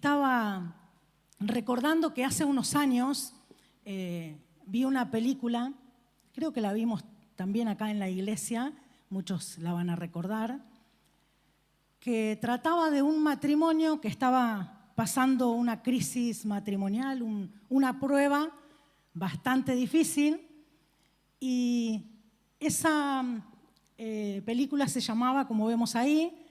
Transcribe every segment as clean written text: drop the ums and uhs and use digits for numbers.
estaba recordando que hace unos años vi una película, creo que la vimos también acá en la iglesia, muchos la van a recordar, que trataba de un matrimonio que estaba pasando una crisis matrimonial, una prueba bastante difícil, y esa película se llamaba, como vemos ahí,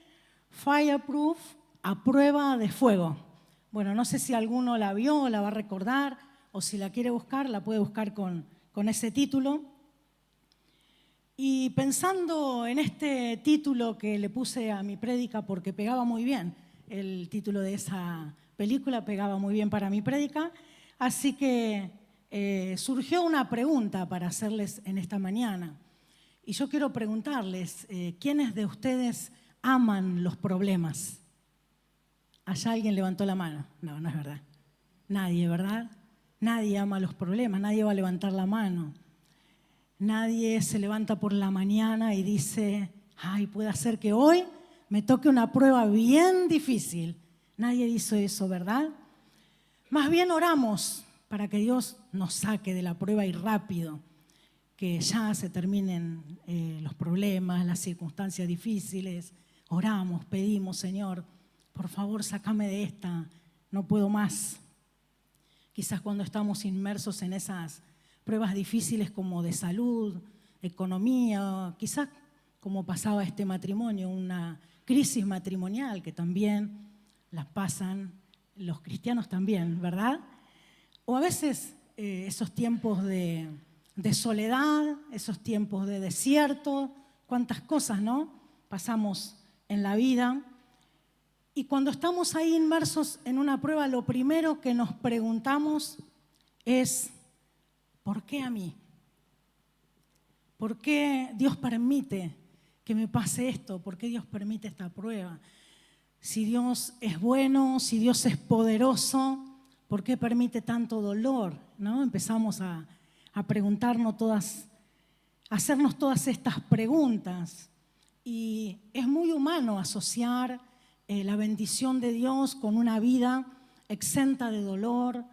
Fireproof, a prueba de fuego. Bueno, no sé si alguno la vio o la va a recordar, o si la quiere buscar, la puede buscar con ese título. Y pensando en este título que le puse a mi prédica, porque pegaba muy bien, el título de esa película pegaba muy bien para mi prédica, así que surgió una pregunta para hacerles en esta mañana. Y yo quiero preguntarles, ¿quiénes de ustedes aman los problemas? Allá alguien levantó la mano. No, no es verdad. Nadie, ¿verdad? Nadie ama los problemas, nadie va a levantar la mano. Nadie se levanta por la mañana y dice, ay, puede ser que hoy me toque una prueba bien difícil. Nadie dice eso, ¿verdad? Más bien oramos para que Dios nos saque de la prueba y rápido, que ya se terminen los problemas, las circunstancias difíciles. Oramos, pedimos, Señor, por favor, sácame de esta, no puedo más. Quizás cuando estamos inmersos en esas pruebas difíciles como de salud, economía, quizás como pasaba este matrimonio, una crisis matrimonial que también las pasan los cristianos también, ¿verdad? O a veces esos tiempos de soledad, esos tiempos de desierto, cuántas cosas, ¿no?, pasamos en la vida. Y cuando estamos ahí inmersos en una prueba, lo primero que nos preguntamos es, ¿por qué a mí? ¿Por qué Dios permite que me pase esto? ¿Por qué Dios permite esta prueba? Si Dios es bueno, si Dios es poderoso, ¿por qué permite tanto dolor? ¿No? Empezamos a preguntarnos todas, a hacernos todas estas preguntas. Y es muy humano asociar la bendición de Dios con una vida exenta de dolor,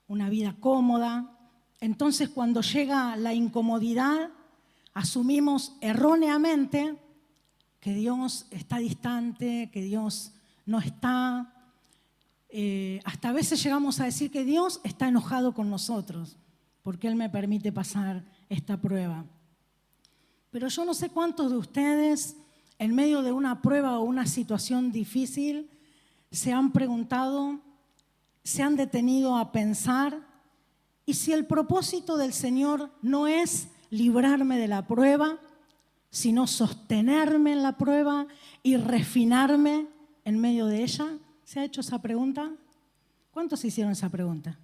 una vida cómoda. Entonces, cuando llega la incomodidad, asumimos erróneamente que Dios está distante, que Dios no está. Hasta a veces llegamos a decir que Dios está enojado con nosotros porque Él me permite pasar esta prueba. Pero yo no sé cuántos de ustedes, en medio de una prueba o una situación difícil, se han preguntado, se han detenido a pensar, ¿y si el propósito del Señor no es librarme de la prueba, sino sostenerme en la prueba y refinarme en medio de ella? ¿Se ha hecho esa pregunta? ¿Cuántos hicieron esa pregunta?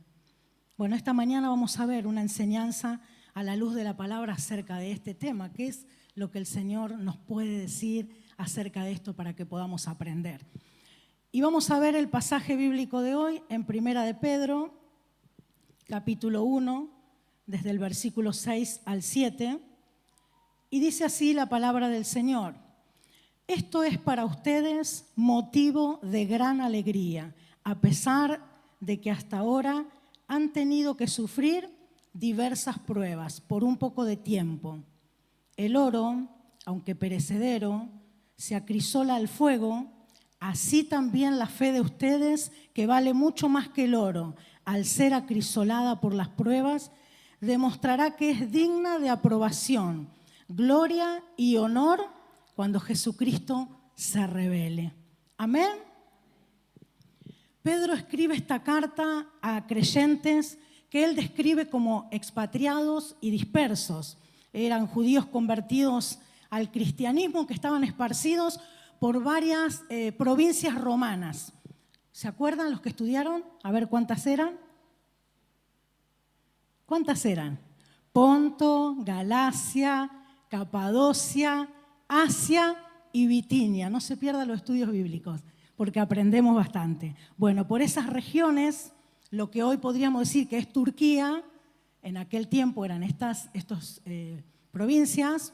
Bueno, esta mañana vamos a ver una enseñanza a la luz de la palabra acerca de este tema, que es lo que el Señor nos puede decir acerca de esto para que podamos aprender. Y vamos a ver el pasaje bíblico de hoy en Primera de Pedro, capítulo 1, desde el versículo 6 al 7, y dice así la palabra del Señor. Esto es para ustedes motivo de gran alegría, a pesar de que hasta ahora han tenido que sufrir diversas pruebas por un poco de tiempo. El oro, aunque perecedero, se acrisola al fuego, así también la fe de ustedes, que vale mucho más que el oro, al ser acrisolada por las pruebas, demostrará que es digna de aprobación, gloria y honor cuando Jesucristo se revele. Amén. Pedro escribe esta carta a creyentes que él describe como expatriados y dispersos. Eran judíos convertidos al cristianismo que estaban esparcidos por varias provincias romanas. ¿Se acuerdan los que estudiaron? A ver, ¿cuántas eran? ¿Cuántas eran? Ponto, Galacia, Capadocia, Asia y Bitinia. No se pierdan los estudios bíblicos, porque aprendemos bastante. Bueno, por esas regiones, lo que hoy podríamos decir que es Turquía, en aquel tiempo eran estas provincias,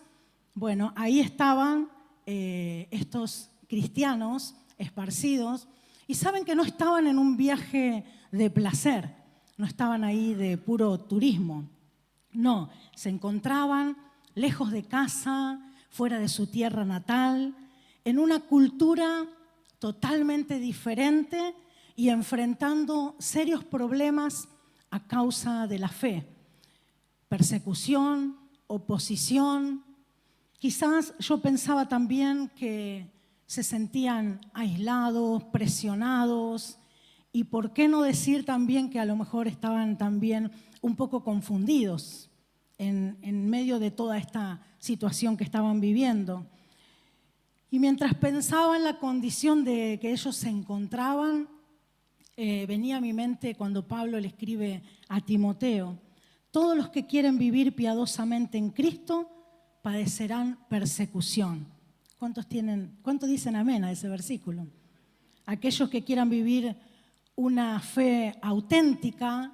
bueno, ahí estaban estos cristianos esparcidos, Y saben que no estaban en un viaje de placer, no estaban ahí de puro turismo. No, se encontraban lejos de casa, fuera de su tierra natal, en una cultura totalmente diferente y enfrentando serios problemas a causa de la fe. Persecución, oposición. Quizás yo pensaba también que se sentían aislados, presionados, y por qué no decir también que a lo mejor estaban también un poco confundidos en medio de toda esta situación que estaban viviendo. Y mientras pensaba en la condición de que ellos se encontraban, venía a mi mente cuando Pablo le escribe a Timoteo: todos los que quieren vivir piadosamente en Cristo padecerán persecución. ¿Cuántos dicen amén a ese versículo? Aquellos que quieran vivir una fe auténtica,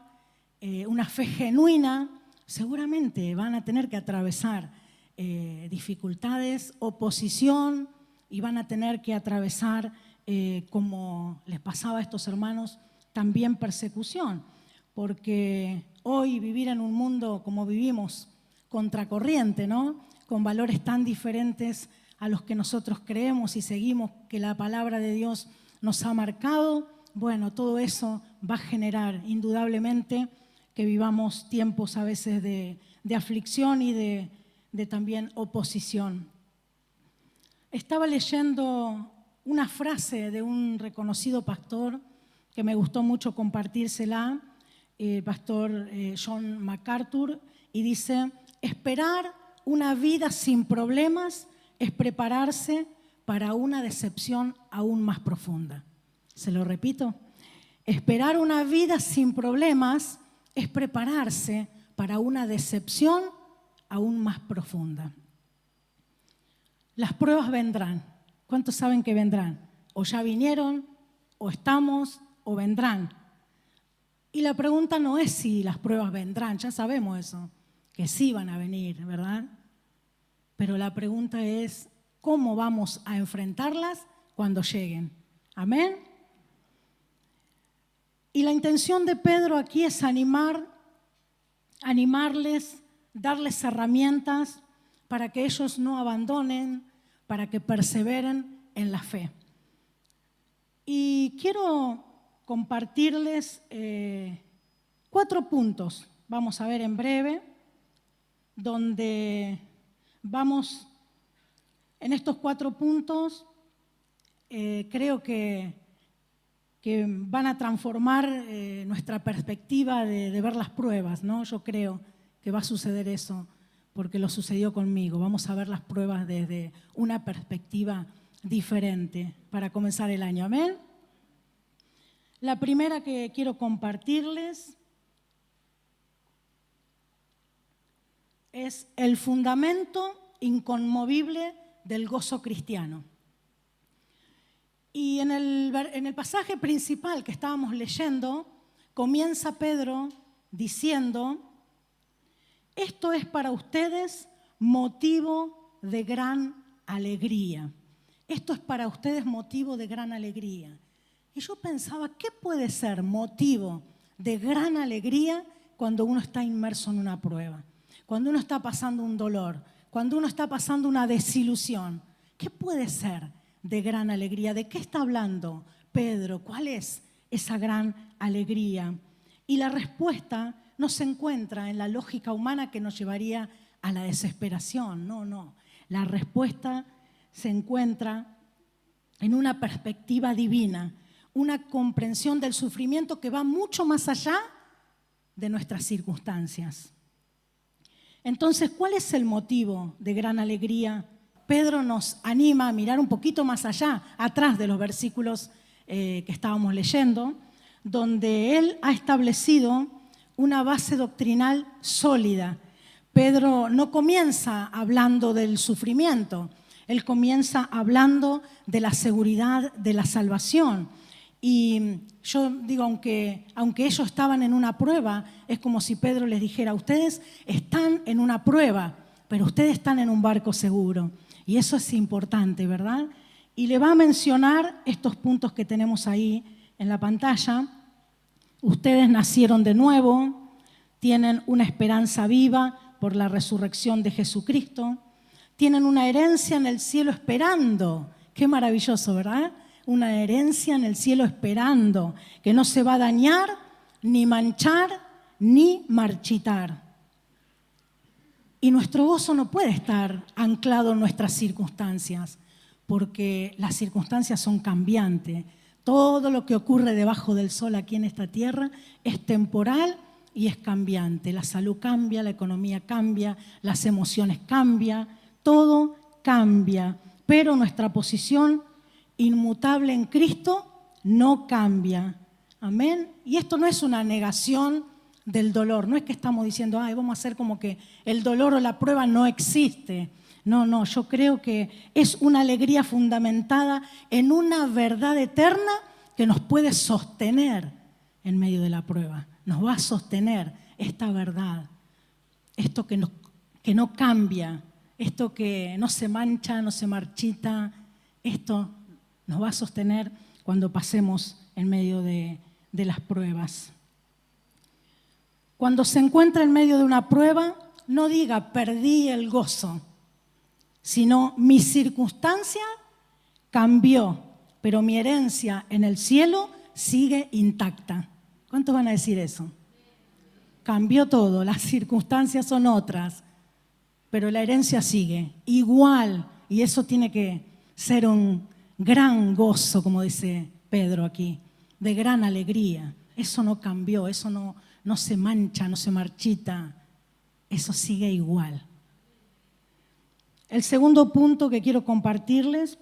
una fe genuina, seguramente van a tener que atravesar dificultades, oposición, y van a tener que atravesar, como les pasaba a estos hermanos, también persecución. Porque hoy vivir en un mundo como vivimos, contracorriente, ¿no? Con valores tan diferentes a los que nosotros creemos y seguimos, que la palabra de Dios nos ha marcado, bueno, todo eso va a generar indudablemente que vivamos tiempos a veces de aflicción y de también oposición. Estaba leyendo una frase de un reconocido pastor que me gustó mucho compartírsela, el pastor John MacArthur, y dice: esperar una vida sin problemas es prepararse para una decepción aún más profunda. Se lo repito: esperar una vida sin problemas es prepararse para una decepción aún más profunda. Las pruebas vendrán. ¿Cuántos saben que vendrán? O ya vinieron, o estamos, o vendrán. Y la pregunta no es si las pruebas vendrán, ya sabemos eso, que sí van a venir, ¿verdad? Pero la pregunta es, ¿cómo vamos a enfrentarlas cuando lleguen? ¿Amén? Y la intención de Pedro aquí es animarles, darles herramientas para que ellos no abandonen, para que perseveren en la fe. Y quiero compartirles 4 puntos, vamos a ver en breve, donde vamos, en estos 4 puntos, creo que van a transformar nuestra perspectiva de ver las pruebas, ¿no? Yo creo que va a suceder eso, porque lo sucedió conmigo. Vamos a ver las pruebas desde una perspectiva diferente para comenzar el año. ¿Amén? La primera que quiero compartirles es el fundamento inconmovible del gozo cristiano. Y en el pasaje principal que estábamos leyendo, comienza Pedro diciendo: esto es para ustedes motivo de gran alegría. Esto es para ustedes motivo de gran alegría. Y yo pensaba, ¿qué puede ser motivo de gran alegría cuando uno está inmerso en una prueba? Cuando uno está pasando un dolor, cuando uno está pasando una desilusión. ¿Qué puede ser de gran alegría? ¿De qué está hablando Pedro? ¿Cuál es esa gran alegría? Y la respuesta no se encuentra en la lógica humana que nos llevaría a la desesperación. No. La respuesta se encuentra en una perspectiva divina, una comprensión del sufrimiento que va mucho más allá de nuestras circunstancias. Entonces, ¿cuál es el motivo de gran alegría? Pedro nos anima a mirar un poquito más allá, atrás de los versículos que estábamos leyendo, donde él ha establecido una base doctrinal sólida. Pedro no comienza hablando del sufrimiento, él comienza hablando de la seguridad de la salvación. Y yo digo, aunque ellos estaban en una prueba, es como si Pedro les dijera: ustedes están en una prueba, pero ustedes están en un barco seguro. Y eso es importante, ¿verdad? y le va a mencionar estos puntos que tenemos ahí en la pantalla. Ustedes nacieron de nuevo, tienen una esperanza viva por la resurrección de Jesucristo, tienen una herencia en el cielo esperando. Qué maravilloso, ¿verdad? Una herencia en el cielo esperando, que no se va a dañar, ni manchar, ni marchitar. Y nuestro gozo no puede estar anclado en nuestras circunstancias, porque las circunstancias son cambiantes. Todo lo que ocurre debajo del sol aquí en esta tierra es temporal y es cambiante. La salud cambia, la economía cambia, las emociones cambian, todo cambia. Pero nuestra posición inmutable en Cristo no cambia. Amén. Y esto no es una negación del dolor. No es que estamos diciendo, vamos a hacer como que el dolor o la prueba no existe. No, yo creo que es una alegría fundamentada en una verdad eterna que nos puede sostener en medio de la prueba. Nos va a sostener esta verdad, esto que no cambia, esto que no se mancha, no se marchita, esto nos va a sostener cuando pasemos en medio de las pruebas. Cuando se encuentra en medio de una prueba, no diga perdí el gozo, sino mi circunstancia cambió, pero mi herencia en el cielo sigue intacta. ¿Cuántos van a decir eso? Cambió todo, las circunstancias son otras, pero la herencia sigue igual, y eso tiene que ser un gran gozo, como dice Pedro aquí, de gran alegría. Eso no cambió, eso no se mancha, no se marchita, eso sigue igual. El segundo punto que quiero compartirles,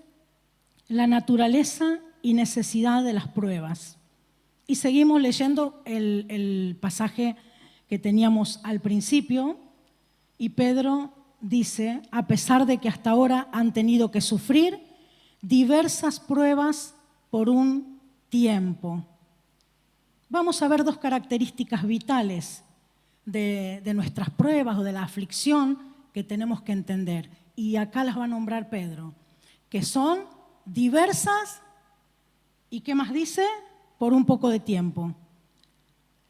la naturaleza y necesidad de las pruebas. Y seguimos leyendo el pasaje que teníamos al principio, y Pedro dice, a pesar de que hasta ahora han tenido que sufrir diversas pruebas por un tiempo. Vamos a ver dos características vitales de nuestras pruebas o de la aflicción que tenemos que entender. Y acá las va a nombrar Pedro, que son diversas y ¿qué más dice? Por un poco de tiempo.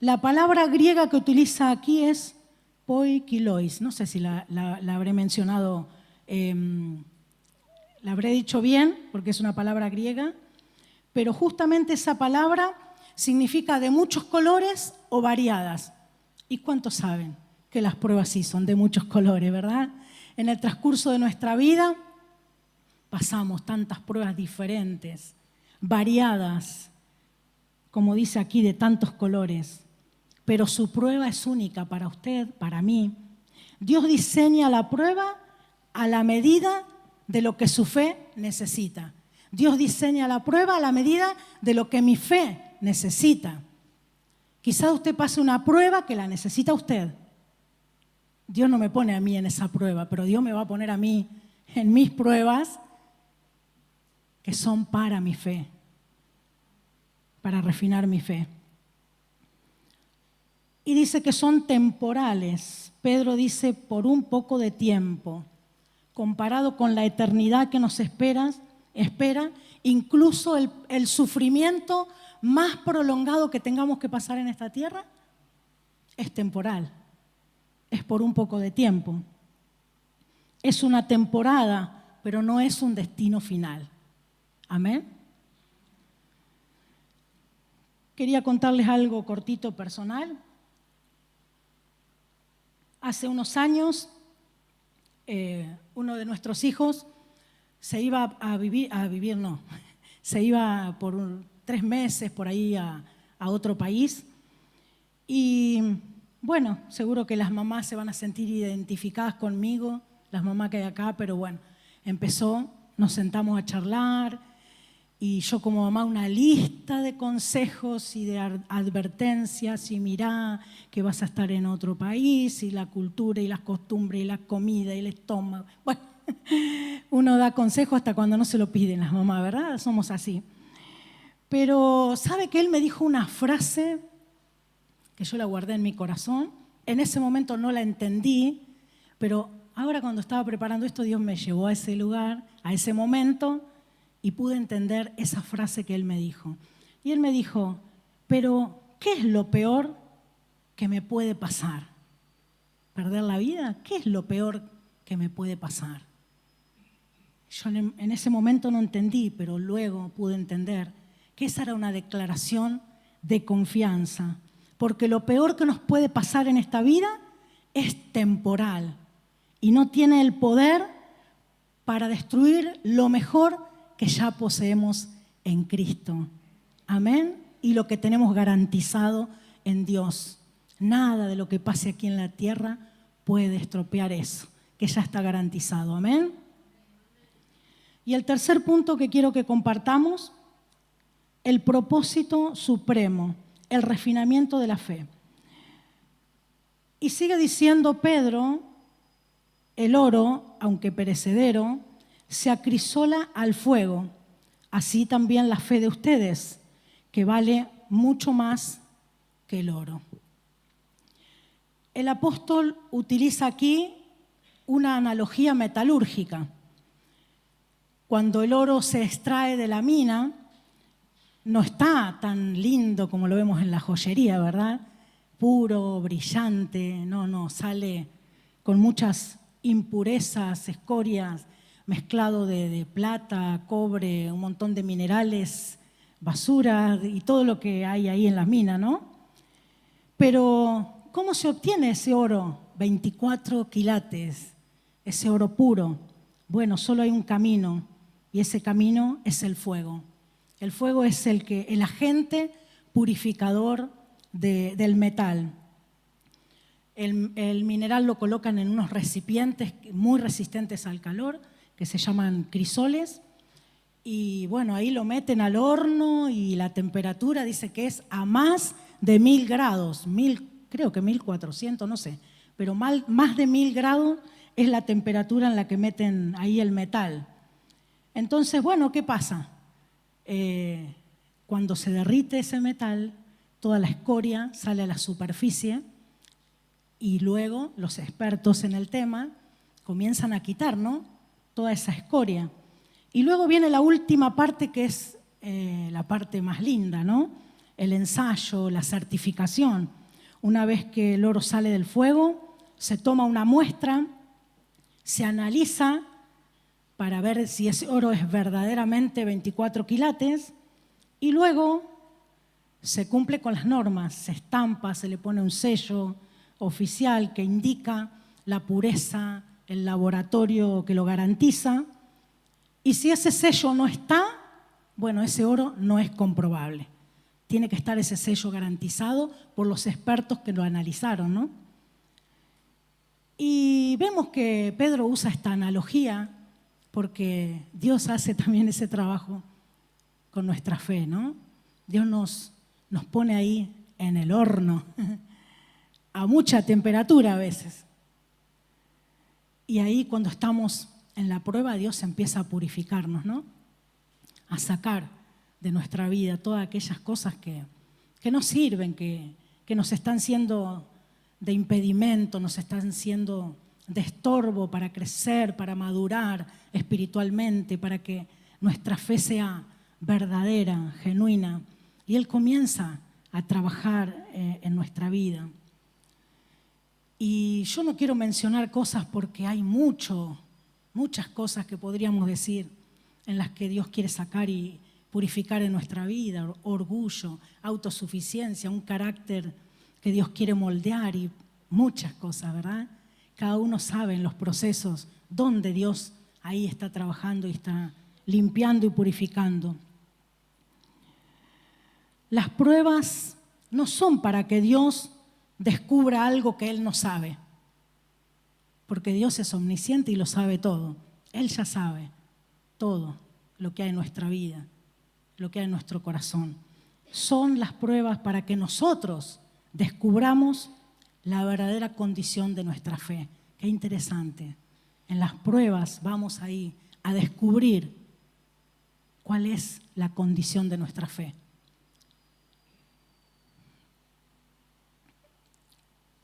La palabra griega que utiliza aquí es poikilois. No sé si la habré mencionado, la habré dicho bien, porque es una palabra griega, pero justamente esa palabra significa de muchos colores o variadas. ¿Y cuántos saben que las pruebas sí son de muchos colores, verdad? En el transcurso de nuestra vida pasamos tantas pruebas diferentes, variadas, como dice aquí, de tantos colores. Pero su prueba es única para usted, para mí. Dios diseña la prueba a la medida de lo que su fe necesita. Dios diseña la prueba a la medida de lo que mi fe necesita. Quizás usted pase una prueba que la necesita usted. Dios no me pone a mí en esa prueba, pero Dios me va a poner a mí en mis pruebas que son para mi fe, para refinar mi fe. Y dice que son temporales. Pedro dice por un poco de tiempo, comparado con la eternidad que nos espera, incluso el sufrimiento más prolongado que tengamos que pasar en esta tierra es temporal, es por un poco de tiempo. Es una temporada, pero no es un destino final. Amén. Quería contarles algo cortito personal. Hace unos años, uno de nuestros hijos se iba se iba por 3 meses por ahí a otro país. Y bueno, seguro que las mamás se van a sentir identificadas conmigo, las mamás que hay acá, pero bueno, nos sentamos a charlar y yo como mamá una lista de consejos y de advertencias y mirá que vas a estar en otro país y la cultura y las costumbres y la comida y el estómago. Bueno, uno da consejo hasta cuando no se lo piden las mamás, ¿verdad? Somos así. Pero ¿sabe que él me dijo una frase que yo la guardé en mi corazón? En ese momento no la entendí, pero ahora cuando estaba preparando esto, Dios me llevó a ese lugar, a ese momento, y pude entender esa frase que él me dijo. Y él me dijo, pero ¿qué es lo peor que me puede pasar? ¿Perder la vida? ¿Qué es lo peor que me puede pasar? Yo en ese momento no entendí, pero luego pude entender que esa era una declaración de confianza, porque lo peor que nos puede pasar en esta vida es temporal y no tiene el poder para destruir lo mejor que ya poseemos en Cristo. Amén. Y lo que tenemos garantizado en Dios. Nada de lo que pase aquí en la tierra puede estropear eso, que ya está garantizado. Amén. Y el tercer punto que quiero que compartamos, el propósito supremo, el refinamiento de la fe. Y sigue diciendo Pedro, el oro, aunque perecedero, se acrisola al fuego, así también la fe de ustedes, que vale mucho más que el oro. El apóstol utiliza aquí una analogía metalúrgica. Cuando el oro se extrae de la mina, no está tan lindo como lo vemos en la joyería, ¿verdad? Puro, brillante, no, sale con muchas impurezas, escorias, mezclado de plata, cobre, un montón de minerales, basura y todo lo que hay ahí en la mina, ¿no? Pero, ¿cómo se obtiene ese oro? 24 quilates, ese oro puro. Bueno, solo hay un camino y ese camino es el fuego. El fuego es el agente purificador del metal. El mineral lo colocan en unos recipientes muy resistentes al calor, que se llaman crisoles, y bueno, ahí lo meten al horno y la temperatura dice que es a más de 1000 grados, creo que 1400, no sé, pero más de 1000 grados es la temperatura en la que meten ahí el metal. Entonces, bueno, ¿qué pasa? Cuando se derrite ese metal, toda la escoria sale a la superficie y luego los expertos en el tema comienzan a quitar, ¿no?, toda esa escoria. Y luego viene la última parte, que es la parte más linda, ¿no?, el ensayo, la certificación. Una vez que el oro sale del fuego, se toma una muestra, se analiza para ver si ese oro es verdaderamente 24 quilates y luego se cumple con las normas, se estampa, se le pone un sello oficial que indica la pureza, el laboratorio que lo garantiza, y si ese sello no está, bueno, ese oro no es comprobable. Tiene que estar ese sello garantizado por los expertos que lo analizaron, ¿no? Y vemos que Pedro usa esta analogía porque Dios hace también ese trabajo con nuestra fe, ¿no? Dios nos pone ahí en el horno, a mucha temperatura a veces. Y ahí cuando estamos en la prueba, Dios empieza a purificarnos, ¿no? A sacar de nuestra vida todas aquellas cosas que no sirven, que nos están siendo de impedimento, nos están siendo de estorbo para crecer, para madurar espiritualmente, para que nuestra fe sea verdadera, genuina. Y Él comienza a trabajar en nuestra vida. Y yo no quiero mencionar cosas porque hay muchas cosas que podríamos decir en las que Dios quiere sacar y purificar en nuestra vida, orgullo, autosuficiencia, un carácter que Dios quiere moldear y muchas cosas, ¿verdad? Cada uno sabe en los procesos donde Dios ahí está trabajando y está limpiando y purificando. Las pruebas no son para que Dios descubra algo que Él no sabe, porque Dios es omnisciente y lo sabe todo. Él ya sabe todo lo que hay en nuestra vida, lo que hay en nuestro corazón. Son las pruebas para que nosotros descubramos la verdadera condición de nuestra fe. Qué interesante. En las pruebas vamos ahí a descubrir cuál es la condición de nuestra fe.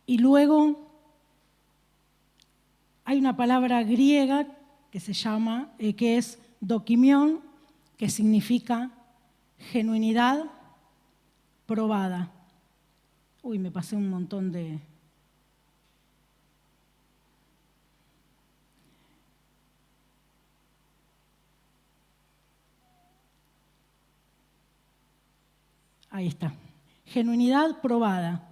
Y luego hay una palabra griega que se llama, que es dokimión, que significa genuinidad probada. Uy, me pasé un montón de... Ahí está. Genuinidad probada.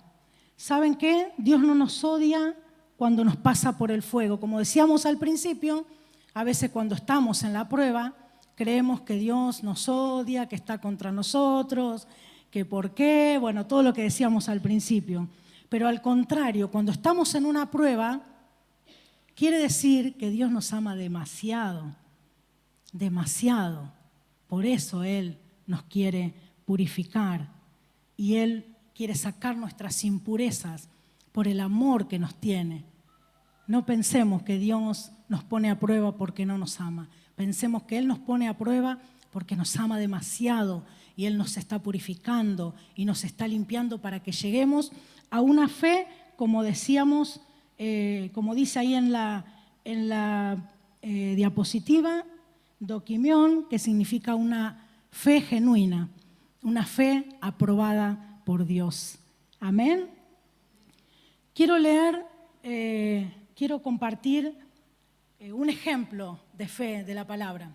¿Saben qué? Dios no nos odia cuando nos pasa por el fuego. Como decíamos al principio, a veces cuando estamos en la prueba, creemos que Dios nos odia, que está contra nosotros, que por qué, bueno, todo lo que decíamos al principio. Pero al contrario, cuando estamos en una prueba, quiere decir que Dios nos ama demasiado, demasiado. Por eso Él nos quiere purificar y Él quiere sacar nuestras impurezas por el amor que nos tiene. No pensemos que Dios nos pone a prueba porque no nos ama. Pensemos que Él nos pone a prueba porque nos ama demasiado y Él nos está purificando y nos está limpiando para que lleguemos a una fe, como decíamos, como dice ahí en la diapositiva, dokimión, que significa una fe genuina, una fe aprobada por Dios. Amén. Quiero leer, quiero compartir un ejemplo de fe de la palabra.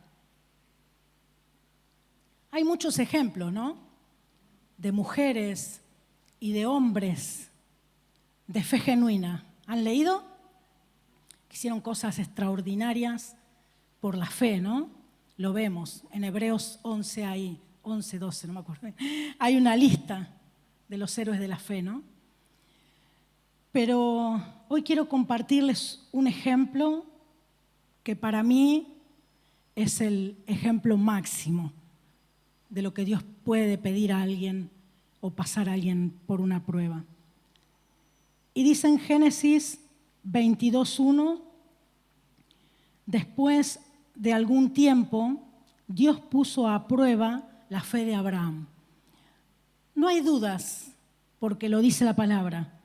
Hay muchos ejemplos, ¿no? De mujeres y de hombres de fe genuina. ¿Han leído? Que hicieron cosas extraordinarias por la fe, ¿no? Lo vemos en Hebreos 11, ahí, 11, 12, no me acuerdo. Hay una lista de los héroes de la fe, ¿no? Pero hoy quiero compartirles un ejemplo que para mí es el ejemplo máximo de lo que Dios puede pedir a alguien o pasar a alguien por una prueba. Y dice en Génesis 22:1, después de algún tiempo, Dios puso a prueba la fe de Abraham. No hay dudas, porque lo dice la palabra.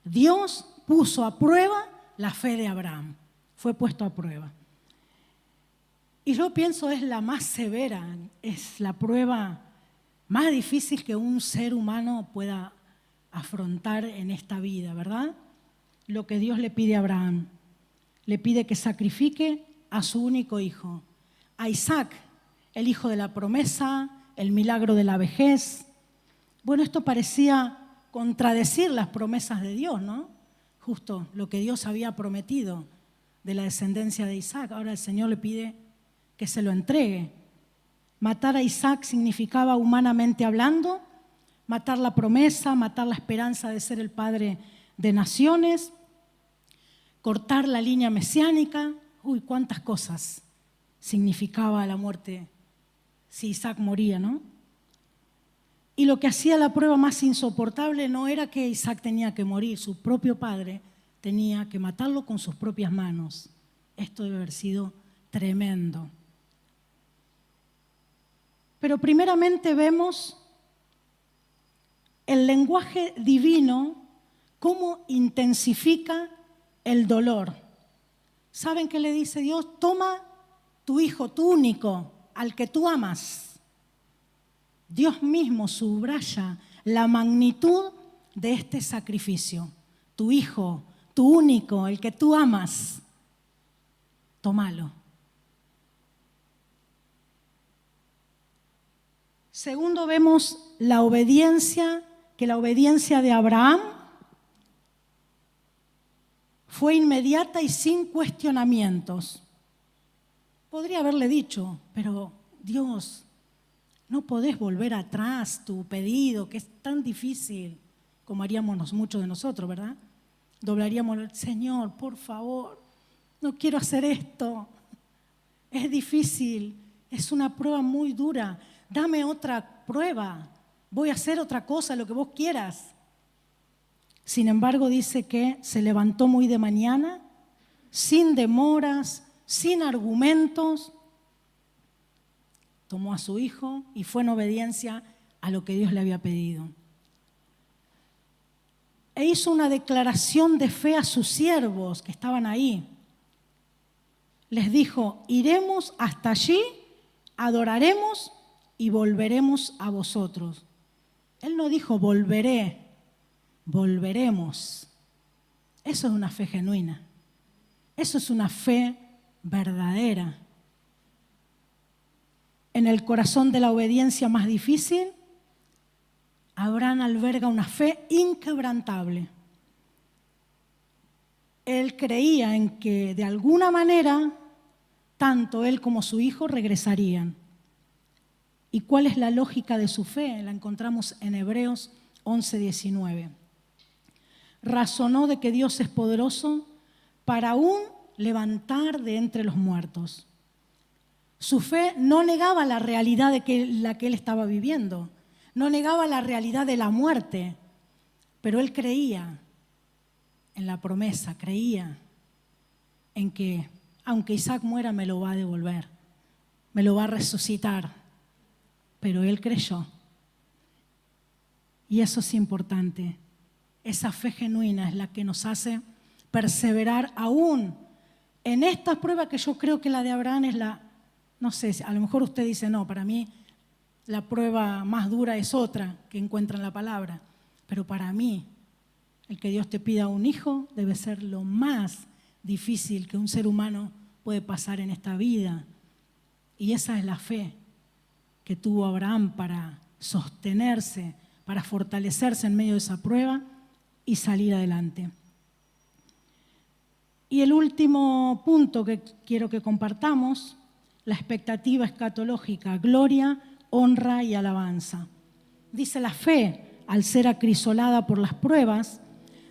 Dios puso a prueba la fe de Abraham. Fue puesto a prueba. Y yo pienso es la más severa, es la prueba más difícil que un ser humano pueda afrontar en esta vida, ¿verdad? Lo que Dios le pide a Abraham. Le pide que sacrifique a su único hijo, a Isaac, el hijo de la promesa, el milagro de la vejez. Bueno, esto parecía contradecir las promesas de Dios, ¿no? Justo lo que Dios había prometido de la descendencia de Isaac. Ahora el Señor le pide que se lo entregue. Matar a Isaac significaba, humanamente hablando, matar la promesa, matar la esperanza de ser el padre de naciones, cortar la línea mesiánica. Uy, cuántas cosas significaba la muerte si Isaac moría, ¿no? Y lo que hacía la prueba más insoportable no era que Isaac tenía que morir, su propio padre tenía que matarlo con sus propias manos. Esto debe haber sido tremendo. Pero primeramente vemos el lenguaje divino, cómo intensifica el dolor. ¿Saben qué le dice Dios? Toma tu hijo, tu único, al que tú amas. Dios mismo subraya la magnitud de este sacrificio. Tu hijo, tu único, el que tú amas, tómalo. Segundo, vemos la obediencia, que la obediencia de Abraham fue inmediata y sin cuestionamientos. Podría haberle dicho, pero Dios, no podés volver atrás tu pedido, que es tan difícil, como haríamos muchos de nosotros, ¿verdad? Doblaríamos, Señor, por favor, no quiero hacer esto. Es difícil, es una prueba muy dura. Dame otra prueba, voy a hacer otra cosa, lo que vos quieras. Sin embargo, dice que se levantó muy de mañana, sin demoras, sin argumentos, tomó a su hijo y fue en obediencia a lo que Dios le había pedido. E hizo una declaración de fe a sus siervos que estaban ahí. Les dijo, iremos hasta allí adoraremos y volveremos a vosotros. Él no dijo volveré, volveremos. Eso es una fe genuina. Eso es una fe verdadera. En el corazón de la obediencia más difícil, Abraham alberga una fe inquebrantable. Él creía en que de alguna manera tanto él como su hijo regresarían. ¿Y cuál es la lógica de su fe? La encontramos en Hebreos 11:19. Razonó de que Dios es poderoso para aún levantar de entre los muertos. Su fe no negaba la realidad de la que él estaba viviendo, no negaba la realidad de la muerte, pero él creía en la promesa, creía en que aunque Isaac muera me lo va a devolver, me lo va a resucitar, pero él creyó. Y eso es importante. Esa fe genuina es la que nos hace perseverar aún en estas pruebas, que yo creo que la de Abraham es no sé, a lo mejor usted dice, no, para mí la prueba más dura es otra que encuentra en la palabra, pero para mí el que Dios te pida un hijo debe ser lo más difícil que un ser humano puede pasar en esta vida. Y esa es la fe que tuvo Abraham para sostenerse, para fortalecerse en medio de esa prueba y salir adelante. Y el último punto que quiero que compartamos, la expectativa escatológica, gloria, honra y alabanza. Dice: la fe, al ser acrisolada por las pruebas,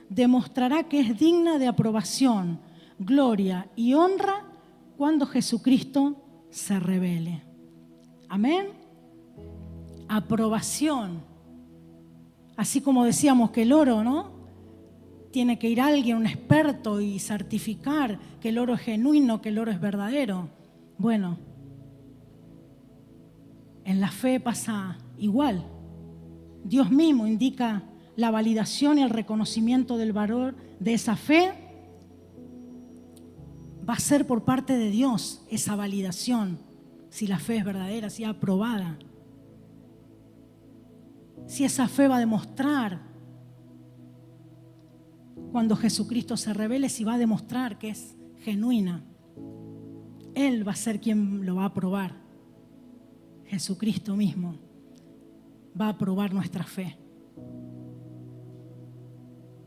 demostrará que es digna de aprobación, gloria y honra cuando Jesucristo se revele. Amén. Aprobación. Así como decíamos que el oro, ¿no? Tiene que ir alguien, un experto, y certificar que el oro es genuino, que el oro es verdadero. Bueno, en la fe pasa igual. Dios mismo indica la validación y el reconocimiento del valor de esa fe. Va a ser por parte de Dios esa validación, si la fe es verdadera, si es aprobada. Si esa fe va a demostrar, cuando Jesucristo se revele, si va a demostrar que es genuina. Él va a ser quien lo va a aprobar. Jesucristo mismo va a aprobar nuestra fe.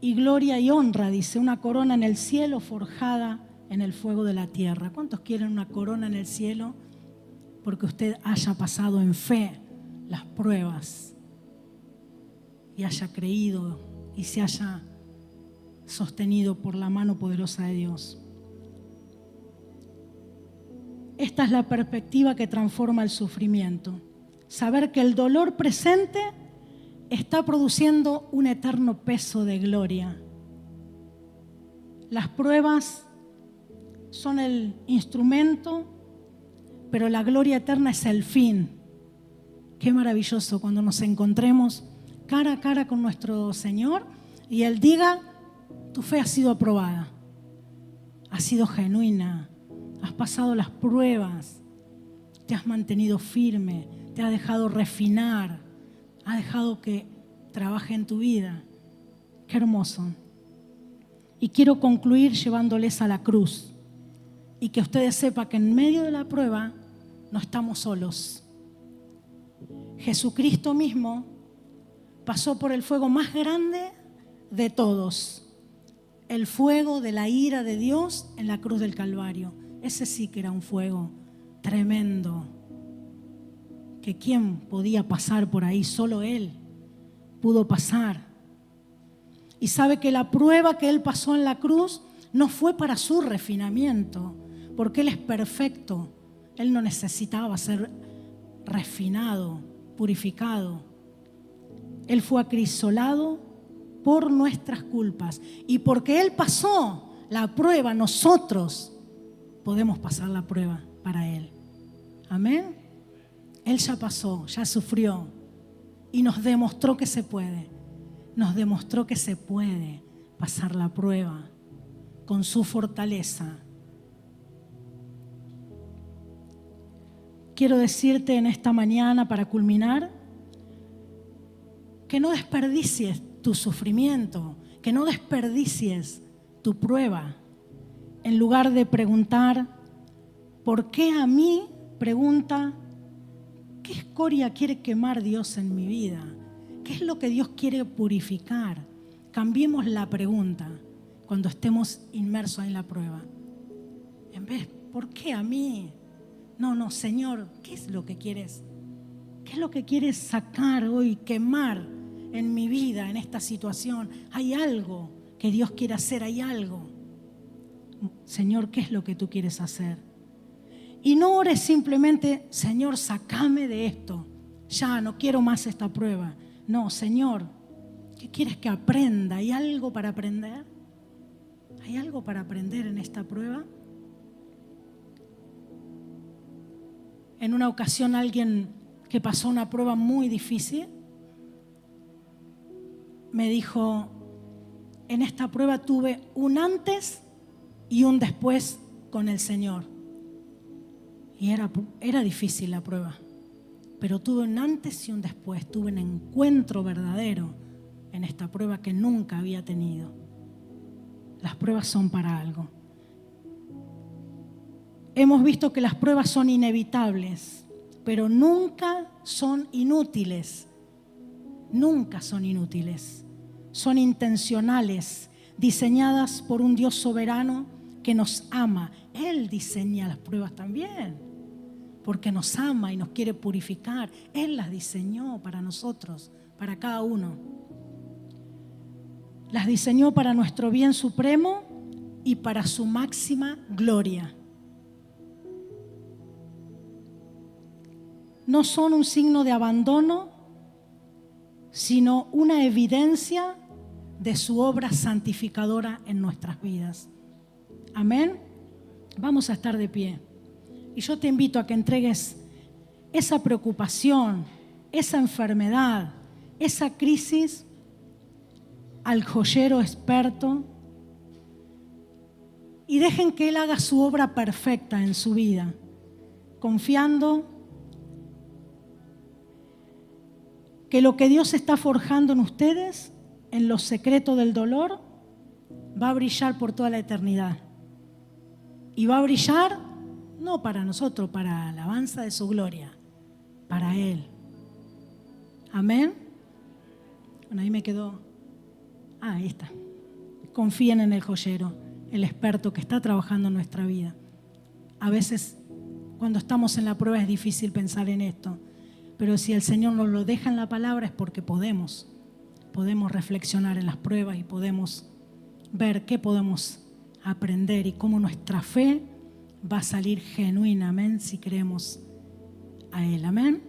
Y gloria y honra, dice, una corona en el cielo forjada en el fuego de la tierra. ¿Cuántos quieren una corona en el cielo? Porque usted haya pasado en fe las pruebas y haya creído y se haya sostenido por la mano poderosa de Dios. Esta es la perspectiva que transforma el sufrimiento. Saber que el dolor presente está produciendo un eterno peso de gloria. Las pruebas son el instrumento, pero la gloria eterna es el fin. Qué maravilloso cuando nos encontremos cara a cara con nuestro Señor y Él diga: tu fe ha sido aprobada, ha sido genuina, has pasado las pruebas, te has mantenido firme, te has dejado refinar, has dejado que trabaje en tu vida. Qué hermoso. Y quiero concluir llevándoles a la cruz y que ustedes sepan que en medio de la prueba no estamos solos. Jesucristo mismo pasó por el fuego más grande de todos, el fuego de la ira de Dios en la cruz del Calvario. Ese sí que era un fuego tremendo, que quién podía pasar por ahí, solo Él pudo pasar. Y sabe que la prueba que Él pasó en la cruz no fue para su refinamiento, porque Él es perfecto. Él no necesitaba ser refinado, purificado. Él fue acrisolado por nuestras culpas. Y porque Él pasó la prueba, nosotros podemos pasar la prueba para Él. Amén. Él ya pasó, ya sufrió y nos demostró que se puede. Nos demostró que se puede pasar la prueba con su fortaleza. quiero decirte en esta mañana para culminar, que no desperdicies tu sufrimiento, que no desperdicies tu prueba. En lugar de preguntar, ¿por qué a mí? Pregunta, ¿qué escoria quiere quemar Dios en mi vida? ¿Qué es lo que Dios quiere purificar? Cambiemos la pregunta cuando estemos inmersos en la prueba. En vez, ¿por qué a mí? No, Señor, ¿qué es lo que quieres? ¿Qué es lo que quieres sacar hoy, quemar en mi vida, en esta situación? Hay algo que Dios quiere hacer, hay algo. Señor, ¿qué es lo que tú quieres hacer? Y no ores simplemente, Señor, sácame de esto. Ya, no quiero más esta prueba. No, Señor, ¿qué quieres que aprenda? ¿Hay algo para aprender? ¿Hay algo para aprender en esta prueba? En una ocasión alguien que pasó una prueba muy difícil me dijo, en esta prueba tuve un antes y un después con el Señor. Y era difícil la prueba, pero tuve un antes y un después, tuve un encuentro verdadero en esta prueba que nunca había tenido. Las pruebas son para algo. Hemos visto que las pruebas son inevitables, pero nunca son inútiles. Nunca son inútiles. Son intencionales, diseñadas por un Dios soberano que nos ama. Él diseña las pruebas también, porque nos ama y nos quiere purificar. Él las diseñó para nosotros, para cada uno. Las diseñó para nuestro bien supremo y para su máxima gloria. No son un signo de abandono, sino una evidencia de su obra santificadora en nuestras vidas. Amén. Vamos a estar de pie. Y yo te invito a que entregues esa preocupación, esa enfermedad, esa crisis al joyero experto y dejen que Él haga su obra perfecta en su vida, confiando que lo que Dios está forjando en ustedes, en los secretos del dolor, va a brillar por toda la eternidad. Y va a brillar no para nosotros, para la alabanza de su gloria, para Él. Amén. Bueno, ahí me quedó. Ahí está. Confíen en el joyero, el experto que está trabajando en nuestra vida. A veces, cuando estamos en la prueba, es difícil pensar en esto. Pero si el Señor nos lo deja en la palabra es porque podemos reflexionar en las pruebas y podemos ver qué podemos aprender y cómo nuestra fe va a salir genuina, amén, si creemos a Él, amén.